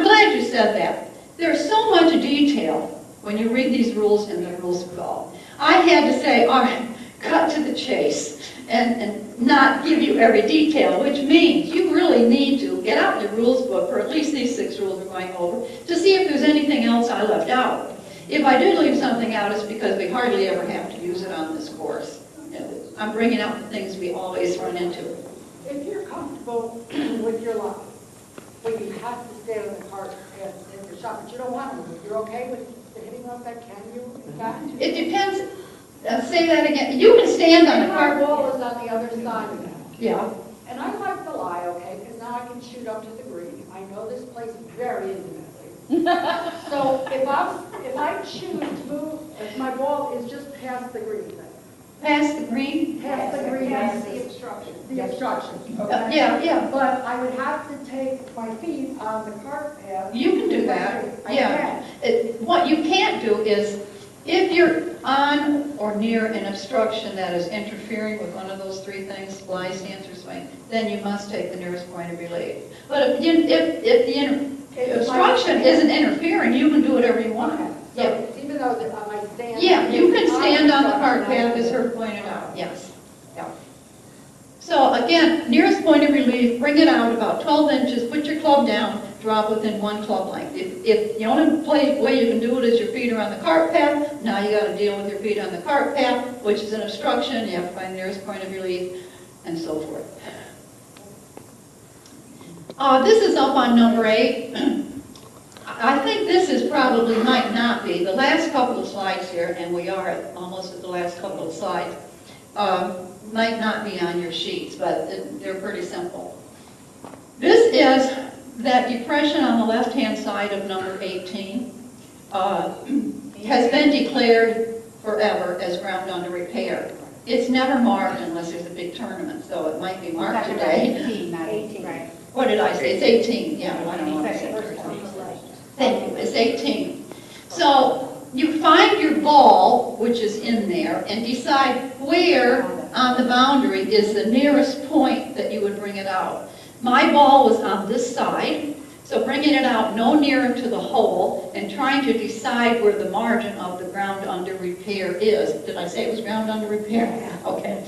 glad you said that. There's so much detail when you read these rules in the rules of golf. I had to say, all right, cut to the chase and not give you every detail, which means you really need to get out your rules book, or at least these 6 rules we're going over, to see if there's anything else I left out. If I did leave something out, it's because we hardly ever have to use it on this course. I'm bringing out the things we always run into. If you're comfortable with your line, but you have to stay on the cart and in the shot, but you don't want to move, you're okay with hitting off that, can you? In fact, It depends, say that again. You can stand on the my cart. wall is on the other side of that. Yeah. And I like the lie, okay, because now I can shoot up to the green. I know this place very intimately. So if I choose to move, if my ball is just past the green thing, Past the green? past the green, That's the obstruction. the obstruction, okay? Yeah. But I would have to take my feet on the cart path. You can do that. I Yeah. can. What you can't do is, if you're on or near an obstruction that is interfering with one of those 3 things, lie, stance, or swing, then you must take the nearest point of relief. But if the obstruction isn't interfering, you can do whatever you want. So Yeah. it's even though that I might stand. Yeah, you can stand on the cart path, as Herb pointed out, yes. Yeah. So again, nearest point of relief, bring it out about 12 inches, put your club down, drop within 1 club length. If the only way you can do it is your feet are on the cart path, now you got to deal with your feet on the cart path, which is an obstruction, you have to find the nearest point of relief, and so forth. This is up on number 8. I think this is probably, might not be, the last couple of slides here, and we are almost at the last couple of slides, might not be on your sheets, but they're pretty simple. This is that depression on the left-hand side of number 18 has been declared forever as ground under repair. It's never marked unless there's a big tournament, so it might be marked today. 18, not 18. Right. What did I say? It's 18, yeah, I don't know what I said. Thank you, it's 18. So you find your ball, which is in there, and decide where on the boundary is the nearest point that you would bring it out. My ball was on this side, so bringing it out no nearer to the hole and trying to decide where the margin of the ground under repair is. Did I say it was ground under repair? Okay.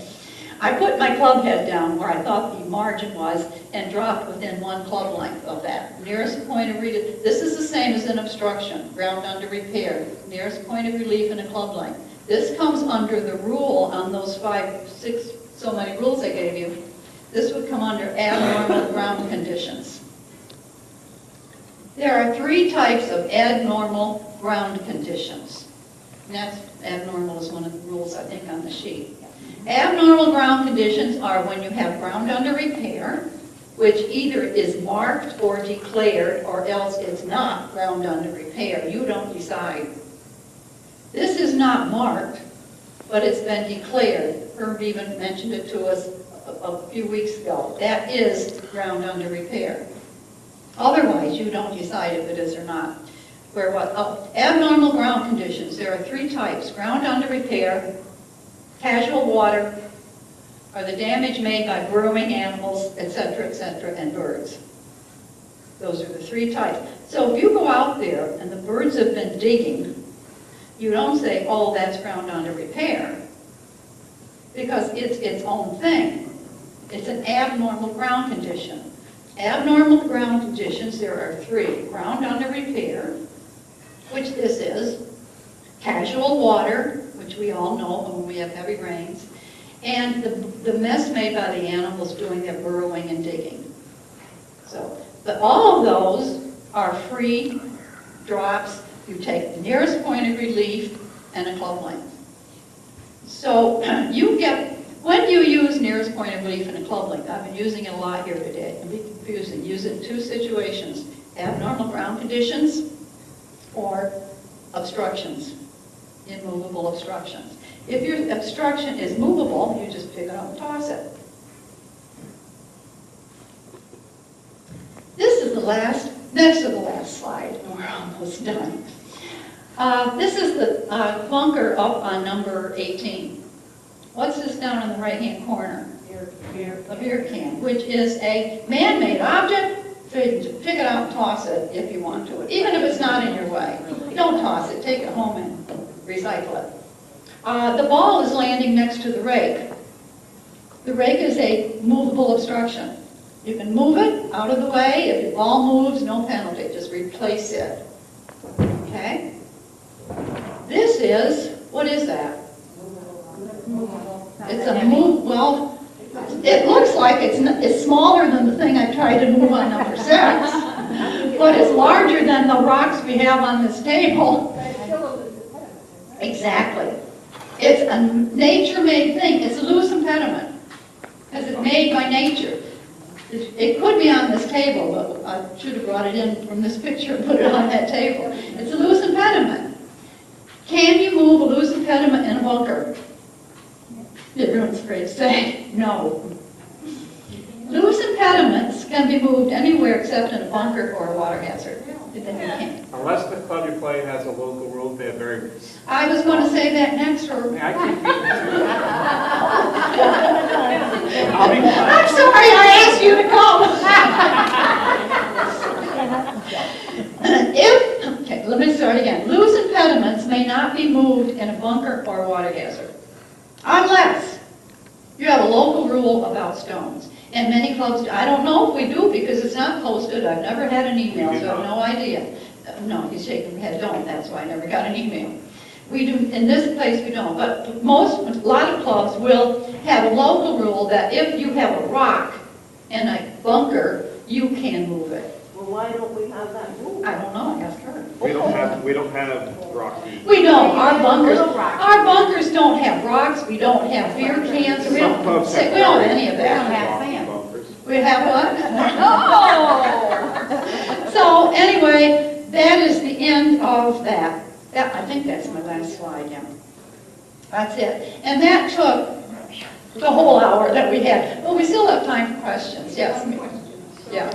I put my club head down where I thought the margin was and dropped within 1 club length of that. Nearest point of relief, this is the same as an obstruction, ground under repair. Nearest point of relief and a club length. This comes under the rule on those 5, 6, so many rules I gave you. This would come under abnormal ground conditions. There are 3 types of abnormal ground conditions. And that's abnormal is one of the rules, I think, on the sheet. Abnormal ground conditions are when you have ground under repair, which either is marked or declared, or else it's not ground under repair. You don't decide. This is not marked, but it's been declared. Herb even mentioned it to us a few weeks ago. That is ground under repair. Otherwise, you don't decide if it is or not. Where what? Oh, abnormal ground conditions. There are 3 types: ground under repair, casual water, or the damage made by burrowing animals, etc., and birds. Those are the 3 types. So if you go out there and the birds have been digging, you don't say, oh, that's ground under repair, because it's its own thing. It's an abnormal ground condition. Abnormal ground conditions, there are 3. Ground under repair, which this is, casual water, which we all know when we have heavy rains, and the mess made by the animals doing their burrowing and digging. So, but all of those are free drops. You take the nearest point of relief and a club length. So you get, when you use nearest point of relief and a club length, I've been using it a lot here today. Don't be confusing. Use it in 2 situations: abnormal ground conditions or obstructions, immovable obstructions. If your obstruction is movable, you just pick it up and toss it. This is the next to the last slide. We're almost done. This is the bunker up on number 18. What's this down in the right-hand corner? A beer can, which is a man-made object. Pick it out and toss it if you want to. Even if it's not in your way. Don't toss it. Take it home and recycle it. The ball is landing next to the rake. The rake is a movable obstruction. You can move it out of the way. If your ball moves, no penalty. Just replace it. Okay? This is, what is that? It's a move, well, it looks like it's smaller than the thing I tried to move on number 6. But it's larger than the rocks we have on this table. Exactly. It's a nature-made thing. It's a loose impediment, because it's made by nature. It could be on this table, but I should have brought it in from this picture and put it on that table. It's a loose impediment. Can you move a loose impediment in a bunker? Everyone's afraid to say no. Loose impediments can be moved anywhere except in a bunker or a water hazard. Then you can't. Unless the club you play has a local rule, they have very... I was going to say that next, Herb. I keep beating it. I'll be quiet. I'm sorry I asked you to come. Okay, let me start again. Loose impediments may not be moved in a bunker or a water hazard, unless you have a local rule about stones. And many clubs, I don't know if we do because it's not posted. I've never had an email, so I have no idea. No, he's shaking his head, don't. That's why I never got an email. We do, in this place we don't, but a lot of clubs will have a local rule that if you have a rock in a bunker, you can move it. Well, why don't we have that rule? I don't know, ask her. We don't have rocky. We don't, our bunkers don't have rocks, we don't have beer cans, we Some clubs have don't have any of We don't that. have sand. bunkers. We have what? So anyway, that is the end of that. I think that's my last slide, yeah. That's it. And that took the whole hour that we had. But we still have time for questions, yes. Yeah.